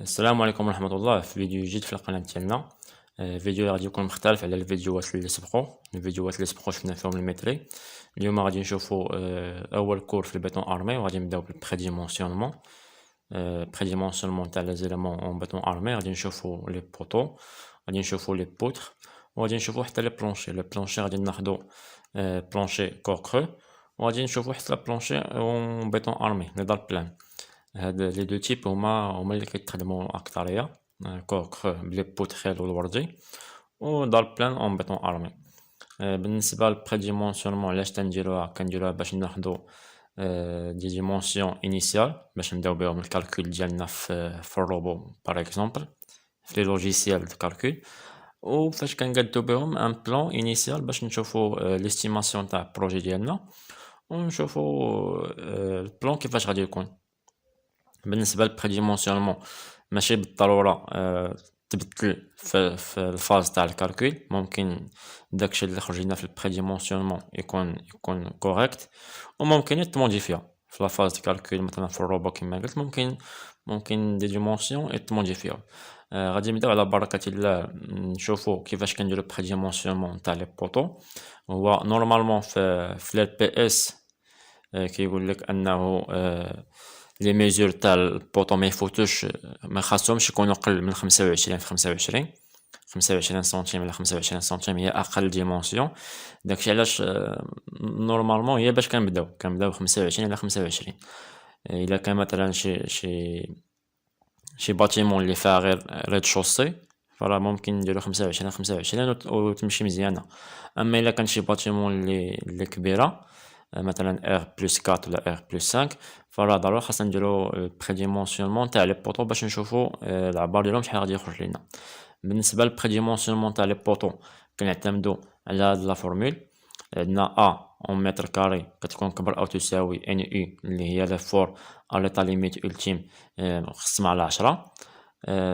السلام عليكم ورحمة الله. في فيديو جديد في القناة ديالنا. فيديو اللي غادي يكون مختلف على الفيديوهات اللي سبقوا شفنا فيهم الميتري. اليوم غادي نشوفوا اول كور في البيتون ارمي، وغادي نبداو بالبريديمونسيونمون. بريديمونسيونمون تاع لي زيليمون اون بيتون ارمي. غادي نشوفوا لي بوطو، غادي نشوفوا لي بوتر، وغادي نشوفوا حتى لي بلونشي. غادي ناخدو بلونشي كور كرو، وغادي نشوفوا حتى بلونشي اون بيتون ارمي لي دار بلان. هاد لي دو تيب هما اللي كيتخدموا اكترية. كور كرو بلي بوتخيل والوردي، و دار بلان اون بيتون ارمي. بالنسبه للبريديمونسيونمون علاش كنديروها باش ناخدو دي ديمونسيون انيسيال باش نبداو بهم الكالكول ديالنا في الروبو باغ اكزومبل، في لي لوجيسيال دو كالكول. و فاش كنقادو بهم ان بلان انيسيال باش نشوفو ليستيماسيون تاع البروجي ديالنا، ونشوفو البلان كيفاش غادي يكون. بالنسبه للبريديمونسيونمون ماشي بالضروره تبدل في الفاز تاع الكالكول. ممكن داكشي اللي خرج لنا في البريديمونسيونمون يكون كوريكت، وممكن يتموديفيا في لا فاز دو كالكول. مثلا في الروبو كما قلت ممكن دي ديمونسيون يتموديفيا. غادي نبداو على بركه الله نشوفو كيفاش كنديرو بريديمونسيونمون تاع لي بوطو. هو نورمالمون في ال بي اس كيقول لك انه لي ميزور تاع البوطو ما يفوتوش، ما خاصهمش يكونوا اقل من 25 في 25 سنتيم ولا 25 سنتيم هي اقل ديمونسيون. داكشي علاش نورمالمون هي باش كنبداو 25 على 25. الا كان مثلا شي باتيمون اللي فيها غير ريد شوسي، فراه ممكن نديرو 25 على 25 وتمشي مزيانه. اما الا كان شي باتيمون اللي كبيره، مثلا ار بلس 4 ولا ار بلس 5، فراه ضروري خاصنا نديرو البريديمونسيونمون تاع لي بوطو باش نشوفو العبار ديالهم شحال غادي يخرج لينا. بالنسبه للبريديمونسيونمون تاع لي بوطو كنعتمدو على هاد لا فورمول. عندنا ا اون متر كاري كتكون كبر او تساوي ان اي اللي هي لا فور اليطا ليميت التيم مقسمه على 10.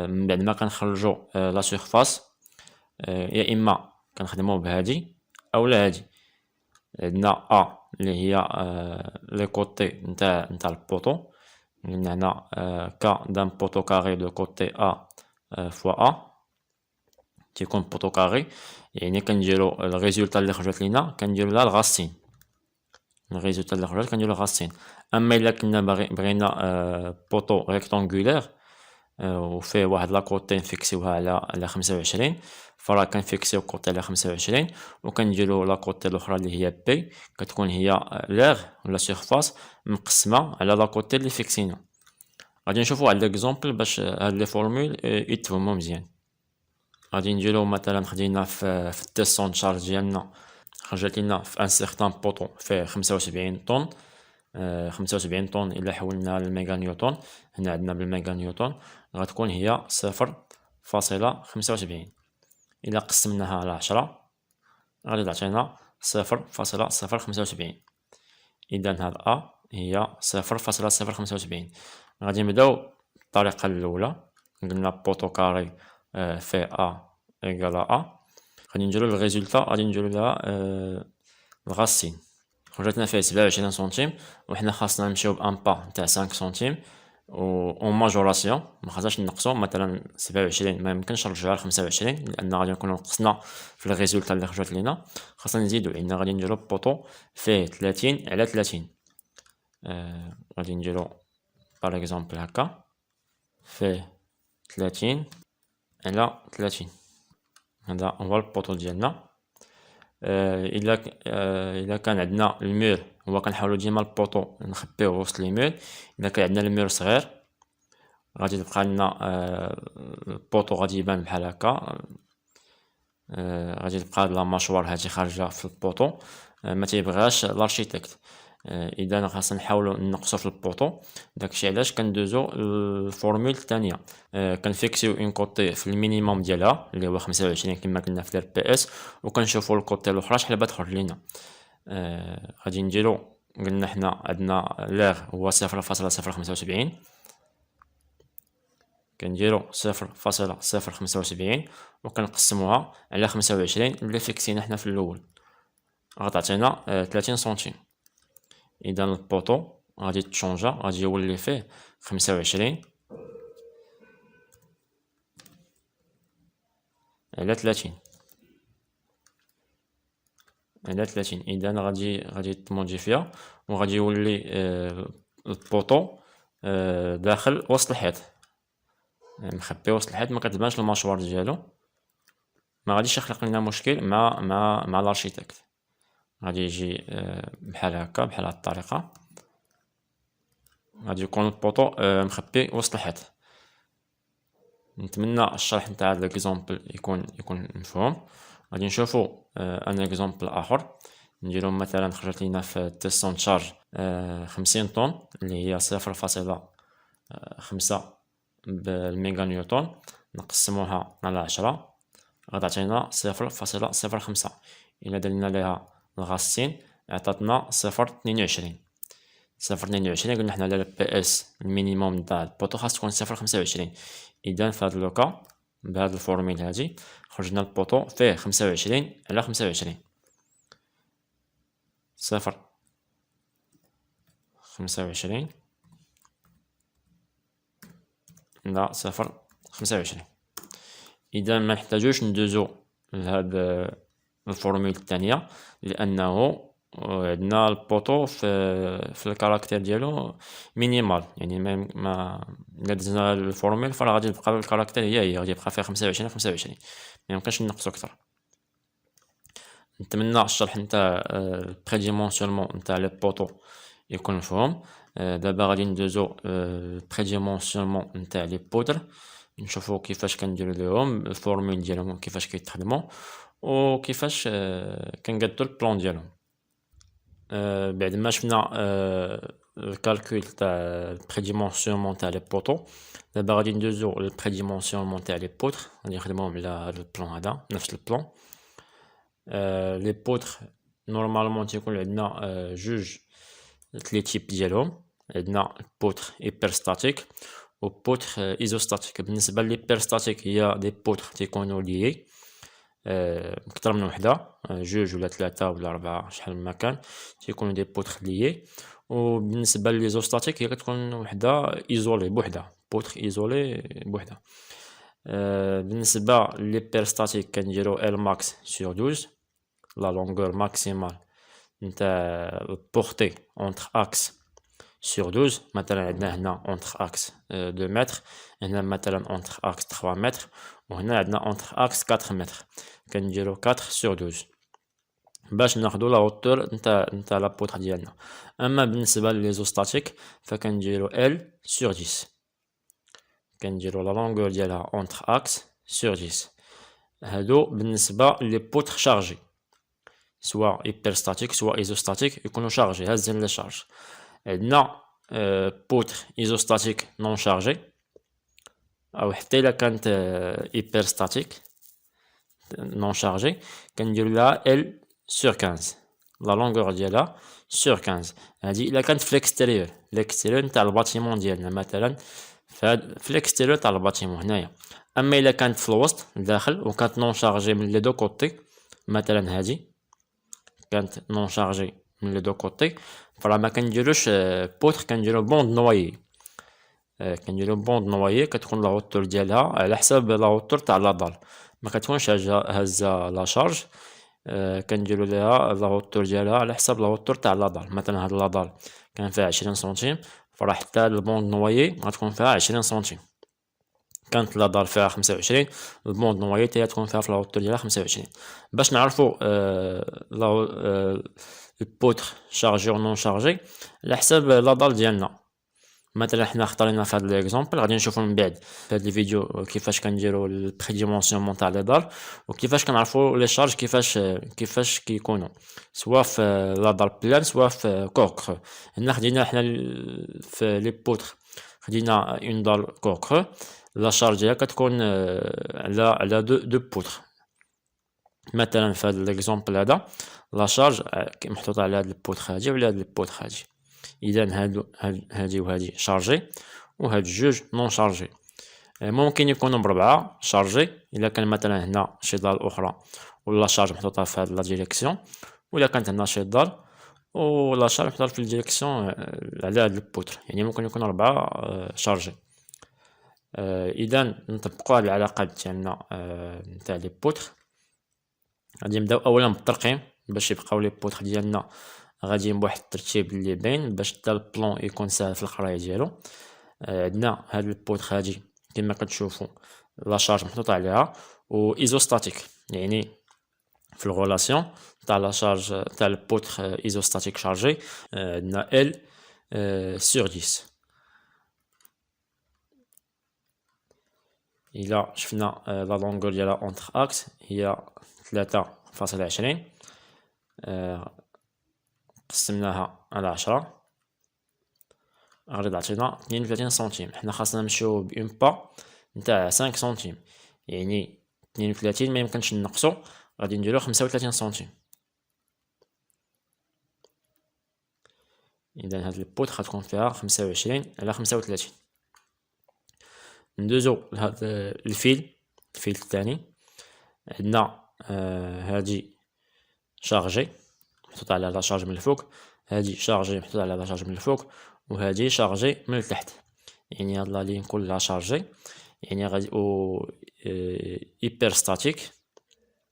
من بعد ما كنخرجو لا سيرفاس، يا اما كنخدمو بهادي اولا هادي. عندنا ا اللي هي لي كوتي نتاع البوطو. قلنا هنا كا دان بوطو كاري دو كوتي ا فوا ا تيكون بوطو كاري، يعني كنديرو الريزولتا اللي خرجت لينا كنديرو لها الغاسين. الريزولتا اللي خرجت كنديرو الغاسين. اما الا كنا بغينا بوطو ريكتانغولير وفيه واحد لاكوتي نفيكسيوها على 25، فراه كنفيكسيو كوتي على 25 وكنديرو لاكوتي الاخرى اللي هي بي، كتكون هي لاغ ولا سيرفاس مقسمه على لاكوتي اللي فيكسينا. غادي نشوفو على ليكزومبل باش هاد لي فورمول يتفهموا مزيان. غادي نديرو مثلا خدينا في التيست شارج ديالنا، خرجت لنا في ان سيغتان بوطو فيه 75 طن. 75 طن الا حولنا للميغا نيوتن، هنا عندنا بالميغا نيوتن غتكون هي 0.75. الا قسمناها على 10 غادي تعطينا 0.075. اذا هاد ا هي 0.075. غادي نبداو بالطريقه الاولى. قلنا بوطو كاري في ا ايكال ا، غادي نديرو الريزولتا، غادي نديرو لها الغاسين. خرجتنا فيه 27 سنتيم، وحنا خاصنا نمشيو بان با تاع 5 سنتيم و ماجوراسيون. ما خاصناش نقصو مثلا 27 ما يمكنش نرجعوها ل 25 لان غادي نكونو نقصنا في الريزولتا اللي خرجت لينا. خاصنا نزيدو لان غادي نديرو بوطو فيه 30 على 30. غادي نديرو باغ اكزومبل هكا فيه 30 على 30. هذا هو البوطو ديالنا. الا كان عندنا المير، هو كنحاولوا ديما البوطو نخبيوه وسط لي مير. الا كان عندنا المير صغير غادي تبقى لنا البوطو غادي يبان بحال هكا. غادي تبقى هاد لا ماشوار هادي خارجه في البوطو، ما تيبغيهاش الارشيتكت. اذا خاصنا نحاولوا نقصوا في البوطو. داكشي علاش كندوزو الفورمول الثانيه. كنفيكسيو اون كوتي في المينيموم ديالها اللي هو 25 كما قلنا في الار بي اس، وكنشوفوا الكوتي الاخرى شحال بتخرج لينا. غادي نديرو، قلنا حنا عندنا لاغ هو 0.075، كنديرو 0.075 وكنقسموها على 25 اللي فيكسينا حنا في الاول، غتعطينا 30 سنتيم. اذا البوطو غادي تشونجا، غادي يولي فيه 25 على 30 على 30. إذا غادي تموديفيا وغادي يولي البوطو داخل وسط الحيط، مخبي وسط الحيط، ما كتبانش المشوار ديالو. ما غاديش يخلق لنا مشكل مع الارشيتكت. غادي يجي بحال هكا، بحال هاد الطريقة، غادي يكون البوطو مخبي وسط الحيط. نتمنى الشرح نتاع هاد ليكزومبل يكون مفهوم. غادي نشوفو ان اكزومبل اخر، نديرو مثلا خرجت لينا في تيست شارج 50 طن اللي هي 0.5 بالميغا نيوتن، نقسموها على 10 غتعطينا 0.05. إلا درنا ليها الغاسين عطاتنا 0.22. 0.22 قلنا حنا على البي اس المينيموم نتاع البوطو خاص تكون 0.25. إذا في هاد لوكا بهاد الفورميل هادي خرجنا البوطو فيه 25 على 25، 0.25 على 0.25. إذا ما نحتاجوش ندوزو لهاد الفورميل الثانية، لأنه عندنا البوطو في الكاركتير ديالو مينيمال. يعني ما إلا دزنا الفورميل فراه غادي تبقى الكاركتير هي غادي يبقى فيها 25 25، ميمكنش نقصو أكتر. نتمنى الشرح نتاع البريديمونسيونمون نتاع لي بوطو يكون مفهوم. دابا غادي ندوزو البريديمونسيونمون نتاع لي بودر، نشوفو كيفاش كنديرو ليهم الفورميل ديالهم، كيفاش كيتخدموا وكيفاش كنقادو البلان ديالهم. بعد ما شفنا الكالكول تاع البريديمونسيونمون تاع لي بوطو، دابا غادي ندوزو البريديمونسيونمون تاع لي بودر، غادي نخدموهم على هاد البلان هذا، نفس البلان. لي بودر نورمالمون تيكون عندنا جوج لي تيب ديالهم، عندنا بودر ايبرستاتيك و بودر ايزوستاتيك. بالنسبه للبيرستاتيك هي دي بودر تيكونوا ليي اكثر من وحده، جوج ولا ثلاثه ولا اربعه شحال ما كان، تيكونوا دي بودر ليي. وبالنسبه ليزوستاتيك هي كتكون وحده ايزولي بوحدها، بودر ايزولي بوحدها. بالنسبه للبيرستاتيك كنديرو ال ماكس سور 12، لا لونغور ماكسيمال نتاع البورتي اونتر اكس سور 12. مثلا عندنا هنا اونتر اكس 2 متر، هنا مثلا اونتر اكس 3 متر، وهنا عندنا اونتر اكس 4 متر، كنديرو 4 سور 12 باش ناخدو لا هوتور نتاع لا بوتر ديالنا. اما بالنسبه لليزوستاتيك فكنديرو ال سور 10، كنديرو لا لونغور ديالها اونتر اكس سور 10. هادو بالنسبه لي بوتر شارجي، سواء ايبرستاتيك سواء ايزوستاتيك يكونوا شارجي هازين لي شارج. عندنا بوتر ايزوستاتيك نون شارجي، او حتى الا كانت ايبرستاتيك نون شارجي كندير لها ال سور 15، لا لونغور ديالها سور 15. هادي الا كانت في الاكستيريور نتاع الباتيمون ديالنا، مثلا في الاكستيريور تاع الباتيمون هنايا. اما الا كانت في الوسط الداخل وكانت نون شارجي من لي دو كوتي، مثلا هادي كانت نون شارجي من لي دو كوتي، فراه ما كنديروش بوتر، كنديرو بوند نوايي. كنديرو بوند نوايي كتكون لا هوتور ديالها على حساب لا هوتور تاع لادال، ما كتكونش هازه لا شارج. كنديرو ليها لا هوتور ديالها على حساب لا هوتور تاع لادال. مثلا هاد لادال كان فيها 20 سنتيم، فراه حتى البوند نوايي غتكون فيها 20 سنتيم. كانت لادال فيها 25، البوند نوايي حتى تكون فيها في لا هوتور ديالها 25. باش نعرفو البوتر شارجي و نون شارجي على حساب لادال ديالنا. مثلا حنا اختارينا في هذا ليكزامبل، غادي نشوفو من بعد في هذا الفيديو كيفاش كنديرو البريديمونسيونمون تاع لي دار، وكيفاش كنعرفو لي شارج كيفاش كيكونوا، سواء في لادار بلان سواء في كور كرو. هنا خدينا حنا في لي بوتر خدينا اون دار كور كرو، لا شارج ديالها كتكون على دو بوتر. مثلا في هذا ليكزامبل هذا لا شارج محطوطه على هاد البوتر هادي وعلى هاد البوتر هادي. اذا هادي وهادي شارجي وهاد جوج نون شارجي. ممكن يكونوا بربعه شارجي الا كان مثلا هنا شي دار اخرى ولا شارج محطوطه في هاد لا ديريكسيون، ولا كانت هنا شي دار ولا شارج محطوطه في الديريكسيون على هاد البوتر، يعني ممكن يكون 4 شارجي. إذا نطبقوا هاد العلاقة ديالنا نتاع لي بوتر. غادي نبداو أولا بالترقيم باش يبقاو لي بوتر ديالنا غاديين بواحد الترتيب اللي باين باش حتى البلون يكون ساهل في القراية ديالو. عندنا هاد البوتر هادي كما كتشوفوا لا شارج محطوطة عليها و ايزوستاتيك، يعني في الغولاسيون تاع لا شارج تاع البوتر ايزوستاتيك شارجي عندنا L sur 10. إلا شفنا لا لونغور ديالها اونتر اكس هي 3.20، قسمناها على 10 غادي تعطينا 32 سنتيم. حنا خاصنا نمشيو بأون با نتاع 5 سنتيم، يعني 32 ما يمكنش نقصو، غادي نديرو 35 سنتيم. إذا هاد البوت غتكون فيها 25 على 35. ندوزو لهاد الفيل الثاني. عندنا هادي شارجي محطوط على لا شارج من الفوق، هادي شارجي محطوط على لا شارج من الفوق، وهادي شارجي من التحت. يعني هاد لا لين كلها شارجي، يعني غادي او هيبر ستاتيك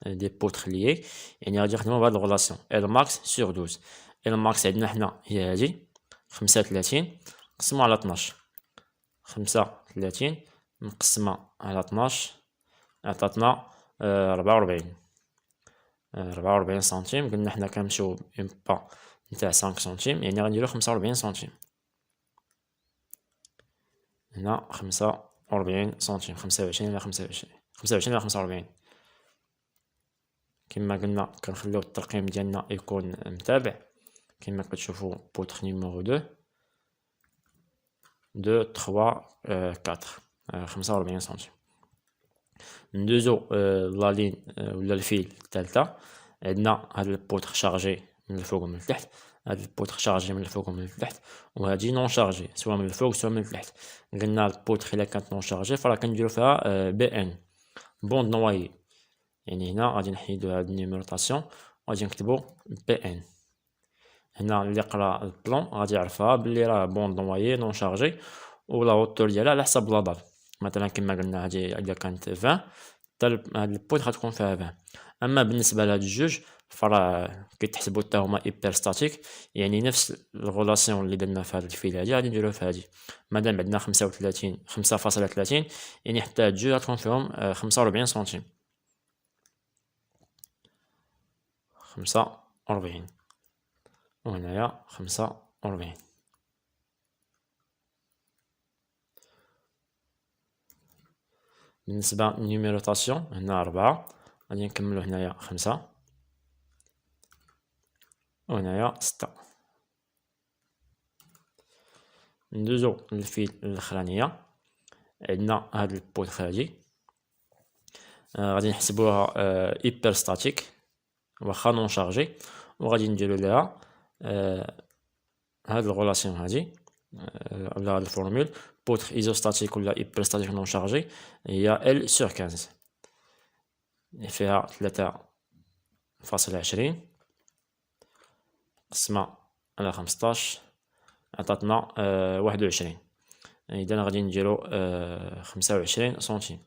دي بوتر ليي، يعني غادي نخدمو بهاد الغولاسيون ال ماكس سور 12. ال ماكس عندنا حنا هي هادي 35 نقسمو على 12، 35 مقسمة على 12 عطاتنا 44 سنتيم. قلنا حنا كنمشيو اون با نتاع 5 سنتيم، يعني غنديرو 45 سنتيم. هنا 45 سنتيم، 25 على 25، 25 على 45. كما قلنا كنخليو الترقيم ديالنا يكون متابع. كما كتشوفوا بوتر نيميرو 2 3 4 45 سنتيم. ندوزو لا لين ولا الفيل الثالثة. عندنا هاد البوتر شارجي من الفوق ومن التحت، هاد البوتر شارجي من الفوق ومن التحت، وهادي نون شارجي سواء من الفوق سواء من التحت. قلنا البوتر الا كانت نون شارجي فراه كنديرو فيها بي ان بوند نوايي، يعني هنا غادي نحيدو هاد النيميروطاسيون وغادي نكتبو بي ان. هنا اللي قرا البلون غادي يعرفها بلي راه بوند نوايي نون شارجي، و لا هوتور ديالها على حسب لادار. مثلا كما قلنا هادي الا كانت 20 حتى هاد البوتر غتكون فيها 20. اما بالنسبه لهاد الجوج فراه كيتحسبوا حتى هما هيبر ستاتيك، يعني نفس الغولاسيون اللي درنا في هاد الفيل هادي غادي نديروها في هادي. مادام عندنا 35 5.30 يعني حتى هاد الجوج غتكون فيهم 45 سنتيم، 45 وهنايا 45. بالنسبة للنيميروطاسيون هنا 4، غادي نكملو هنايا 5 وهنايا 6. ندوزو للفيل الاخرانية. عندنا هاد البوتر هادي غادي نحسبوها هيبر ستاتيك واخا نون شارجي، وغادي نديرو ليها هاد الغولاسيون هادي ولا هاد الفورمول بوتر ايزوستاتيك ولا هيبر ستاتيك نون شارجي هي ال سور 15، فيها 3.20 قسمة على 15 عطاتنا 21. إذا غادي نديرو 25 سنتيم.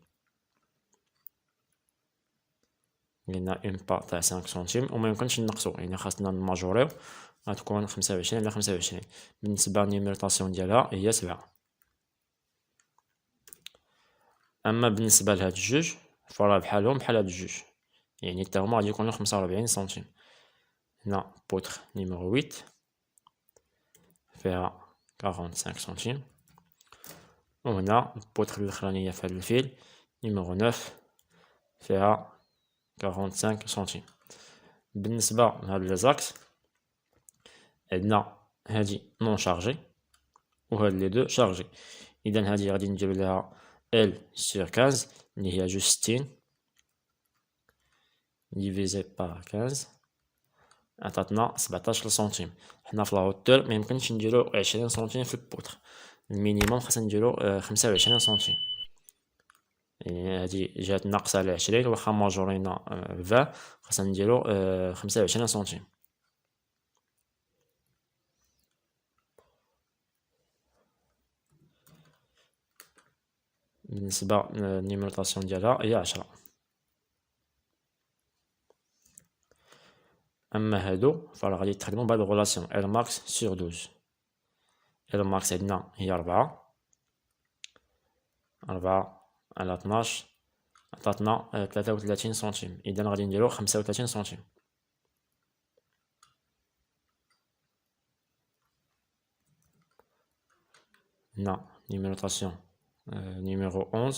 قلنا اون با تاع 5 سنتيم وما يمكنش نقصو، يعني خاصنا نماجوريو غتكون 25 على 25. بالنسبة للنيميروطاسيون ديالها هي 7. اما بالنسبة لهاد الجوج فراه بحالهم بحال هاد الجوج، يعني حتى هما غادي يكونو 45 سنتيم. هنا بوتر نيميرو 8 فيها 45 سنتيم، وهنا البوتر الاخرانية في هاد الفيل نيميرو 9 فيها 45 سنتيم. بالنسبة لهاد لي زاكس عندنا هادي نون شارجي وهاد لي دو شارجي. اذا هادي غادي نديرو ليها ال سور 15 اللي هي جوج 60 ديفيزي بار 15 عطاتنا 17 سنتيم. حنا في لا هوتور ميمكنش نديرو 20 سنتيم في البوتر، المينيموم خاصنا نديرو 25 سنتيم. يعني هادي جات ناقصة على 20 واخا ماجورينا 20 خاصنا نديرو 25 سنتيم. بالنسبة للنيميروطاسيون ديالها هي 10. أما هادو فراه غادي يتخدمو بهاد الغولاسيون L max sur 12. L max عندنا هي 4 على 12 عطاتنا 33 سنتيم، إذا غادي نديرو 35 سنتيم. هنا نيميروطاسيون نيميرو 11،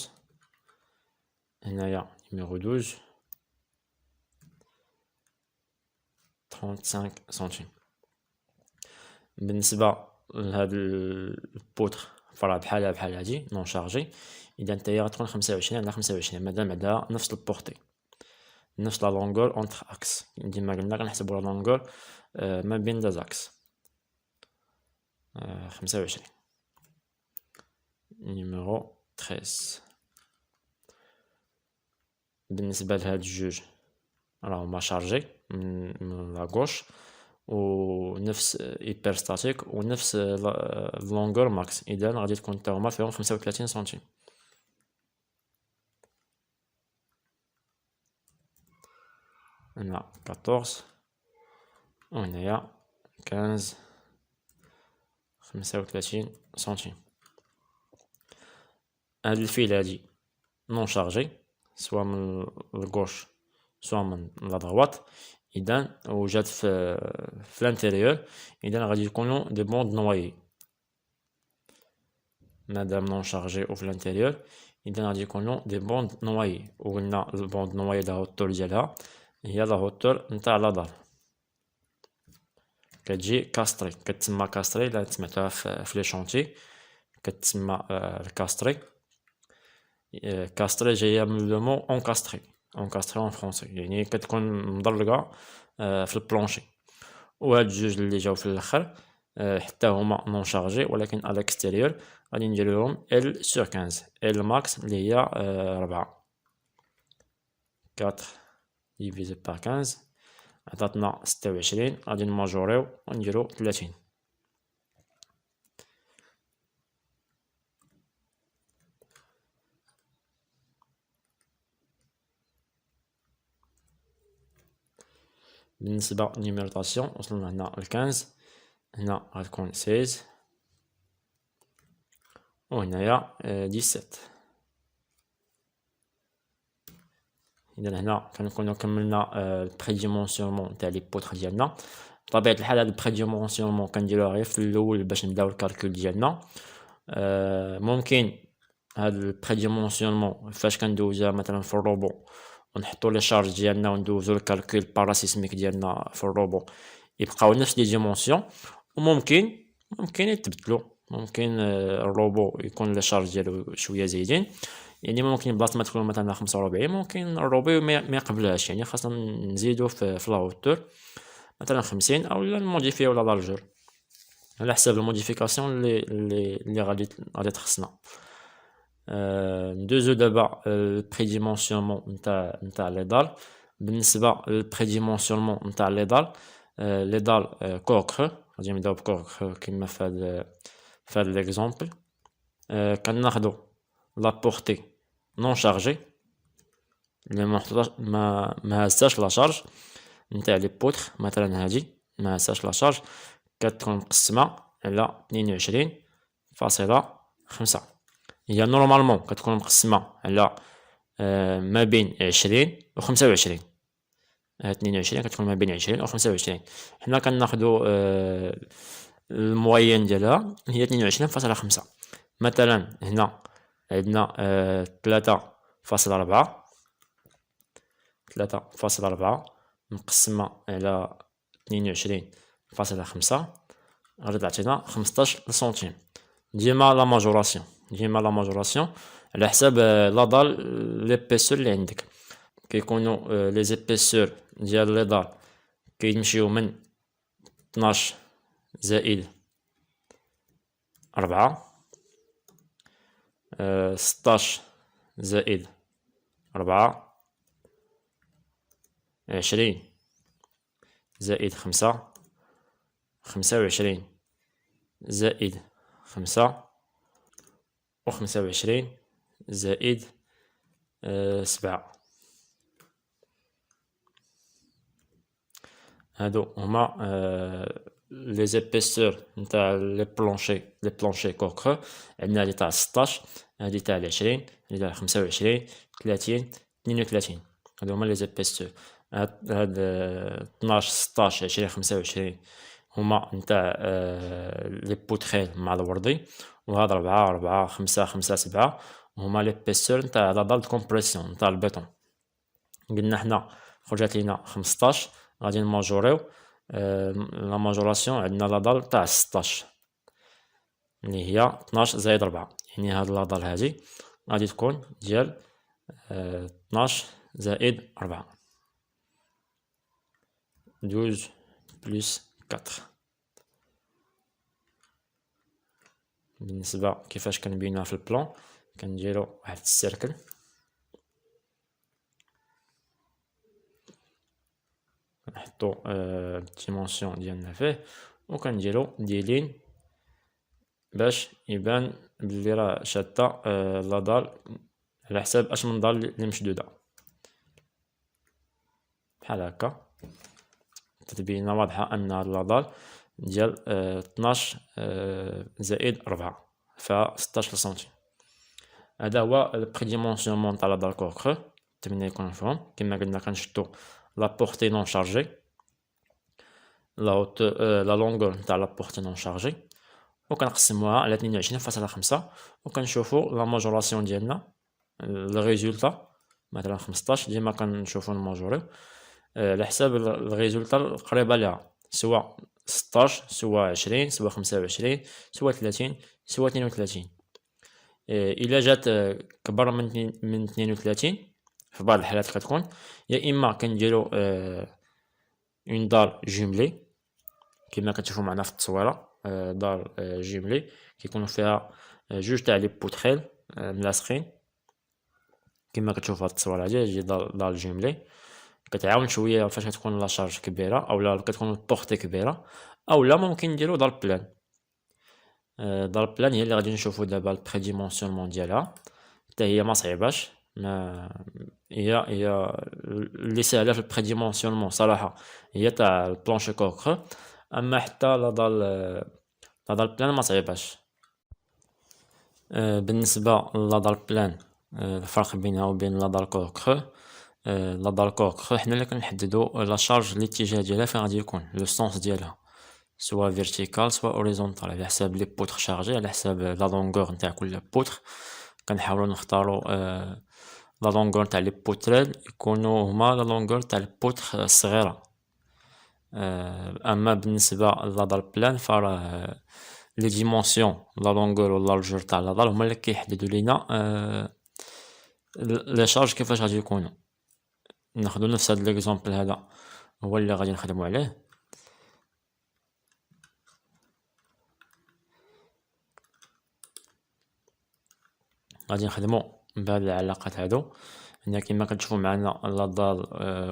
هنايا نيميرو 12 35 سنتيم. بالنسبة لهاد البوتر فراه بحال هادي نون شارجي، إذا نتايا غتكون 25 على 25 مادام عندها نفس البورتي نفس لا لونغور اونتر اكس. ديما قلنا كنحسبو لا لونغور ما بين داز اكس. 25 نيميرو 13. بالنسبة لهاد الجوج راهما شارجي من لا غوش ونفس ايبرستاتيك ونفس لونغور ماكس، اذا غادي تكون حتى هما فيهم 35 سنتيم. هنا 14 وهنايا 15 35 سنتيم. هاد الفيل هادي نون شارجي سوا من الغوش سوا من لا دروات، اذا وجات في الانتيريور اذا غادي يكونوا دي بوند نوايي. مادام نون شارجي او في الانتيريور اذا غادي يكونوا دي بوند نوايي، وقلنا البوند نوايي لا هوتور ديالها هي لا هوتور نتاع لا دار، كتجي كاستري، كتسمى كاستري. الا سمعتوها في لي شونتي كتسمى الكاستري. كاستري جايه من لو مو اونكاستري، اونكاستري اون فرونسي يعني كتكون مدرجه في البلونشي. وهاد الجوج اللي جاو في الاخر حتى هما نون شارجي، ولكن على الاكستيريور غادي ندير لهم ال سور 15. ال ماكس اللي هي 4 ديفيزي بار 15 عطاتنا 26. غادي نماجوريو ونديرو 30. بالنسبة للنيميروطاسيون وصلنا هنا ل 15، هنا غتكون 16 وهنايا 17. اذا هنا كنكونو كملنا البريديمونسيونمون تاع لي بوتر ديالنا. بطبيعة الحال هاد البريديمونسيونمون كنديروها غير في الاول باش نبداو الكالكول ديالنا. ممكن هاد البريديمونسيونمون فاش كندوزوها مثلا في الروبو ونحطو لي شارج ديالنا وندوزو الكالكول باراسيسميك ديالنا في الروبو يبقاو نفس لي ديمونسيون، وممكن يتبدلو. ممكن الروبو يكون لي شارج ديالو شويه زايدين، يعني ممكن بلاصه ما تكون مثلا 45 ممكن الروبو ما يقبلهاش، يعني خاصنا نزيدو في لا هوتور مثلا 50 او نموديفيو لا لارجور على حساب الموديفيكاسيون اللي غادي تخصنا. ندوزو دابا البريديمونسيونمون نتاع لي دال. بالنسبه للبريديمونسيونمون نتاع لي دال كور كرو غادي نبداو بكور كرو كيما في هاد ليكزومبل. كناخدو لا بورتي نون شارجي اللي ما هزاش لا شارج نتاع لي بوتر، مثلا هادي ما هزاش لا شارج كتكون مقسمه على 22.5. هي نورمالمون كتكون مقسمه على ما بين 20 و 25. 22 كتكون ما بين 20 و 25. حنا كناخدو الموين ديالها هي 22.5. مثلا هنا عندنا 3.4 مقسمة على 22.5 غادي تعطينا 15 سنتيم. ديما لا ماجوراسيون على حساب لا دال ليبيسور اللي عندك. كيكونوا لي زيبيسور ديال لي دال كيمشيو من 12 زائد 4 16 زائد 4 20 زائد 5 25 زائد 5 و 25 زائد 7. هادو هما لي زيبيسور نتاع لي بلونشي كوكخ. عندنا هادي تاع 16، هادي تاع 20، هادي تاع 25، 30، 32. هادو هما لي زيبيسور. هاد 12 16 20 25 هما نتاع لي بوتخيل مع الوردي، وهاد 4 4 5 5 7 هما لي بيسور نتاع لا دال كومبريسيون نتاع البيطون. قلنا حنا خرجت لينا 15، غادي نماجوريو لا ماجوراسيون. عندنا لا دال تاع 16 اللي هي 12 زائد 4، يعني هاد لا دال هادي غادي تكون ديال 12 زائد 4، 12 بلس 4. بالنسبة كيفاش كنبينوها في البلان، كنديرو واحد السيركل، كنحطو الديمونسيون ديالنا فيه، وكنديرو دي لين باش يبان بلي راه شادة لا دال على حساب اش من دال اللي مشدودة بحال هكا. تتبيننا واضحة ان لا دال ديال 12 زائد 4 فيها 16 سنتيم. هذا هو البريديمونسيونمون تاع لا دال كوكخ. نتمنى يكون مفهوم. كما قلنا كنشدو لا بورتي نون شارجي، لا لونغور نتاع لا بورتي نون شارجي، وكنقسموها على 22.5 وكنشوفو لا ماجوراسيون ديالنا الريزولتا. مثلا 15 ديما كنشوفو نماجوريو على حساب الريزولتا القريبة ليها، سواء 16 سواء 20 سواء 25 سواء 30 سواء 32. إلا جات كبر من 32 في بعض الحالات كتكون يا إما كنديرو اون دار جوملي كما كتشوفو معنا في التصويرة. دار جوملي كيكونو فيها جوج تاع لي بوتخيل ملاصقين كما كتشوفو هاد التصويرة هادي. هي دار جوملي كتعاون شوية فاش كتكون لا شارج كبيرة اولا كتكون البورتي كبيرة، اولا ممكن نديرو دار بلان. دار بلان هي اللي غادي نشوفو دابا البريديمونسيونمون ديالها، حتى هي ما صعيباش. ما هي اللي ساهله في البريديمونسيونمون صراحه هي تاع البلانشي كوكخ، اما حتى لا دال بلان ما صعيباش. بالنسبه لا دال بلان الفرق بينها وبين لا دال كوكخ، لا دال كوكخ حنا اللي كنحددو لا شارج الاتجاه ديالها فين غادي يكون لو سونس ديالها، سواء فيرتيكال سواء اوريزونتال، على حساب لي بوتر شارجي، على حساب لا لونغور نتاع كل بوتر. كنحاولو نختارو لا لونغور تاع لي بوتريل يكونو هما لا لونغور تاع البوتر الصغيرة. اما بالنسبة لا دال بلان فراه لي ديمونسيون لا لونغور و لارجور تاع لا دال هما اللي كيحددو لينا لي شارج كيفاش غادي يكونو. ناخدو نفس هاد ليكزومبل هذا هو اللي غادي نخدمو عليه. غادي نخدمو بهاد العلاقات هادو. هنا كما كتشوفو معنا لا دال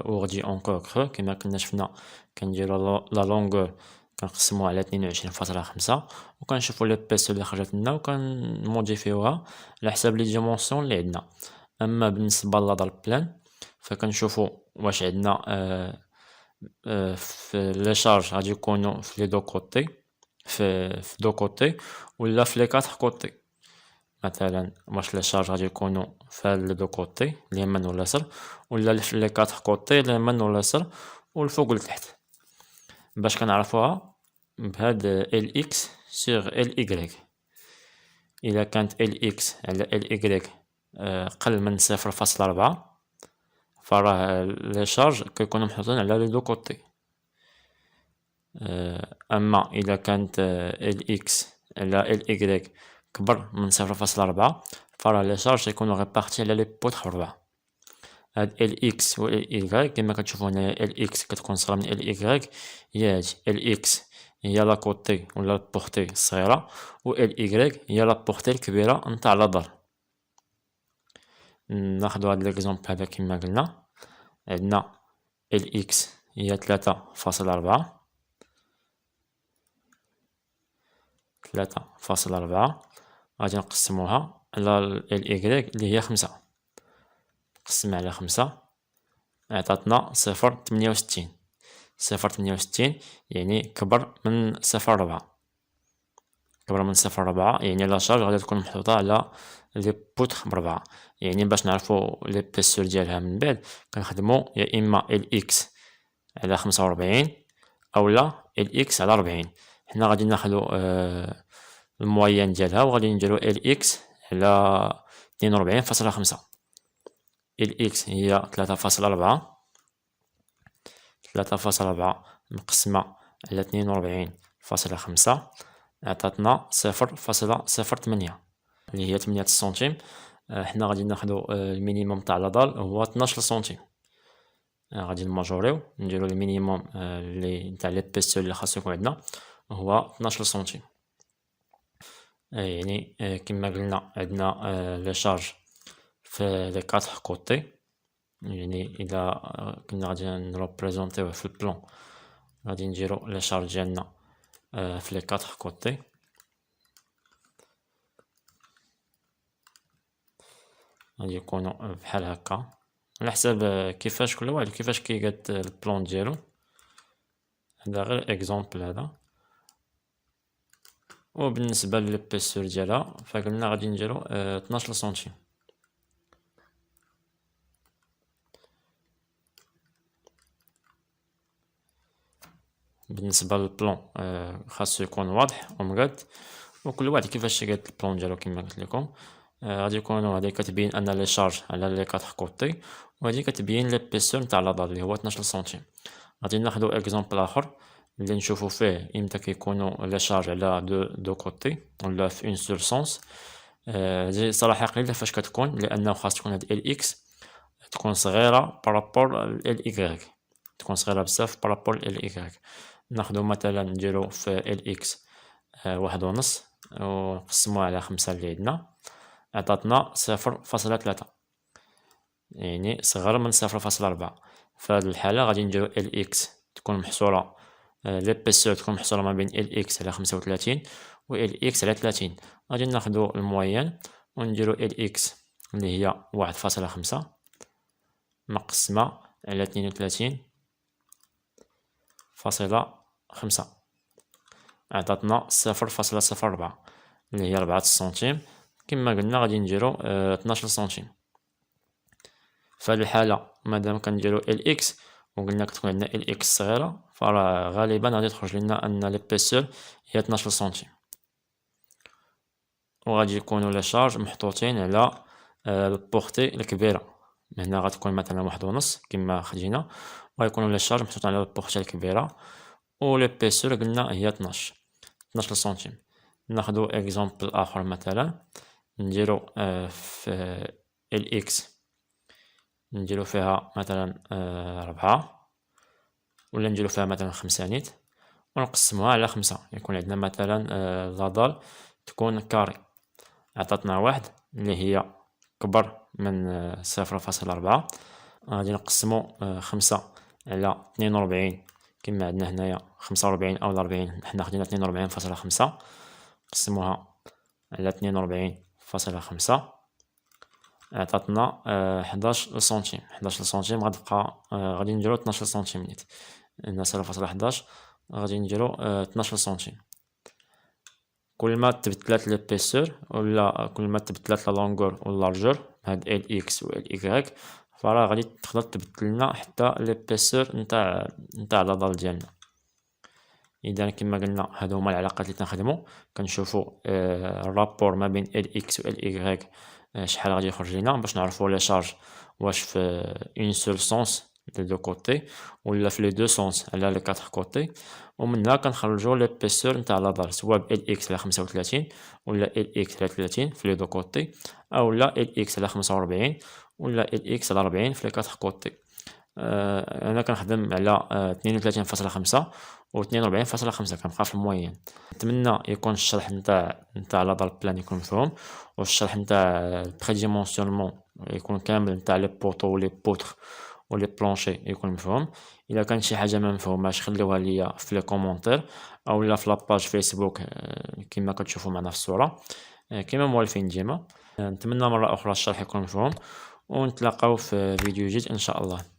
اوغدي اون كوكخ كما كنا شفنا كنديرو لا لونغور كنقسموها على 22.5 وكنشوفو ليبيسور اللي خرجت لنا وكنموديفيوها على حساب لي ديمونسيون اللي عندنا. اما بالنسبه لا دال بلان فكنشوفو واش عندنا في لي شارج غادي يكونوا في لي دو كوتي في دو كوتي ولا في لي كاتر كوتي. مثلا واش لي شارج غادي يكونوا في لي دو كوتي اليمين واليسار ولا في لي كاتر كوتي اليمين واليسار والفوق والتحت. باش كنعرفوها بهاد ال اكس سور ال ايغريك. الا كانت ال اكس على ال ايغريك قل من 0.4 فراه لي شارج كيكونوا محطوطين على لي دو كوتي. اما الا كانت ال اكس على ال ايغريك كبر من 0.4 فراه لي شارج يكونوا ريبارتي على لي بوتر 4. هاد ال اكس و ال ايغريك كما كتشوفوا هنا ال اكس كتكون صغيره من ال ايغريك، هي هادي ال اكس هي لا كوتي ولا البورتي الصغيره و ال ايغريك هي لا بورتي الكبيره نتاع لا دار. ناخدو هاد ليكزومبل هذا كما قلنا عندنا ال اكس هي 3.4 غادي نقسموها على ال إكغيك اللي هي 5 نقسمها على 5 عطاتنا 0.68. 0.68 يعني كبر من 0.4. كبر من 0.4 يعني لا شارج غادي تكون محطوطة على لي بوتر ب4. يعني باش نعرفو ليبيسور ديالها من بعد كنخدمو يا إما ال إكس على 45 أولا ال إكس على 40. حنا غادي ناخدو المويان ديالها وغادي نديرو ال إكس على 42.5. ال إكس هي 3.4. 3.4 مقسمة على 42.5 عطاتنا 0.08 اللي هي 8 سنتيم. حنا غادي ناخدو المينيموم تاع لادال هو 12 سنتيم. غادي نماجوريو نديرو المينيموم اللي نتاع ليبيسور اللي خاصو يكون عندنا هو 12 سنتيم. يعني كما قلنا عندنا لي شارج في لي 4 كوتي. يعني الا كنا غادي نريبريزونطيوه في البلان غادي نديرو لي شارج ديالنا في لي 4 كوتي. غادي يكونوا بحال هكا على حساب كيفاش كل واحد كيفاش كيقاد البلان ديالو. هذا غير اكزومبل هذا. وبالنسبه للبيسور ديالها فقلنا غادي نديرو 12 سنتيم. بالنسبه للبلان خاصو يكون واضح ومقاد وكل واحد كيفاش يقاد البلان ديالو كما قلت لكم. غادي يكونوا هذه كتبين ان لي شارج على لي 4 كوتي وهذه كتبين ليبيسور نتاع لادال اللي هو 12 سنتيم. غادي ناخذ اكزومبل اخر اللي نشوفوا فيه امتى كيكونوا لي شارج على دو كوتي ولا في اون سول سونس. هذه صراحه قليله فاش كتكون لانه خاص تكون هاد ال اكس تكون صغيره بارابور ال ايكغيك. تكون صغيره بزاف بارابور ال ايكغيك. ناخذ مثلا نديرو في ال اكس 1.5 ونقسموها على 5 اللي عندنا عطاتنا 0.3 يعني صغر من 0.4. في هذه الحالة غادي نديرو ال اكس تكون محصورة ليبيسور تكون محصورة ما بين ال اكس على 35 و ال اكس على 30. غادي ناخدو المويان ونديرو ال اكس اللي هي 1.5 مقسمة على 32.5 عطاتنا 0.04 اللي هي 4 سنتيم. كما قلنا غادي نديرو 12 سنتيم. في هذه الحالة مادام كنديرو ال اكس وقلنا كتكون عندنا ال اكس صغيرة فراه غالبا غادي تخرج لنا ان ليبيسور هي 12 سنتيم. وغادي يكونوا لي شارج محطوطين على البورتي الكبيرة. هنا غتكون مثلا 1.5 كما خدينا وغيكونوا لي شارج محطوطين على البورتي الكبيرة و ليبيسور قلنا هي 12 سنتيم. ناخدو اكزومبل اخر مثلا نديرو في ال اكس نديرو فيها مثلا 4 ولا نديرو فيها مثلا 5 نيت ونقسموها على 5 يكون عندنا مثلا لادال تكون كاري. عطاتنا واحد اللي هي كبر من 0.4. غادي نقسمو 5 على 42 كما عندنا هنايا 45 او 40. حنا خدينا 42.5 نقسموها على 42.5 عطاتنا 11 سنتيم. 11 سنتيم غتبقى غادي نديرو 12 سنتيم نيت. هنا 0.11 غادي نديرو 12 سنتيم. كل ما تبدلات ليبيسور ولا كل ما تبدلات لا لونغور و لارجور هاد ال اكس و ال ايكغيك فراه غادي تقدر تبدل لنا حتى ليبيسور نتاع لادال ديالنا. اذا كما قلنا هادو هما العلاقات اللي تنخدمو كنشوفو الرابور ما بين ال اكس و ال ايكغيك شحال غادي يخرج لينا باش نعرفو لي شارج واش في اون سول سونس لي دو كوتي ولا في لي دو سونس على لي 4 كوتي. ومنها كنخرجو ليبيسور نتاع لادال سواء ب ال اكس على 35 ولا ال اكس على 30 في لي دو كوتي اولا ال اكس على 45 ولا ال اكس على 40 في لي 4 كوتي. انا كنخدم على 32.5 و 42.5 كنبقى في الموين. نتمنى يكون الشرح نتاع لادال بلان يكون مفهوم والشرح نتاع البري ديمونسيونمون يكون كامل نتاع لي بوطو و لي بوتر و لي بلونشي يكون مفهوم. الا كانت شي حاجه ما مفهوماش خليوها ليا في لي كومونتير اولا في لاباج فيسبوك كما كتشوفوا معنا في الصوره. كما موالفين ديما. نتمنى مرة أخرى الشرح يكون مفهوم، ونتلاقاو في فيديو جديد إن شاء الله.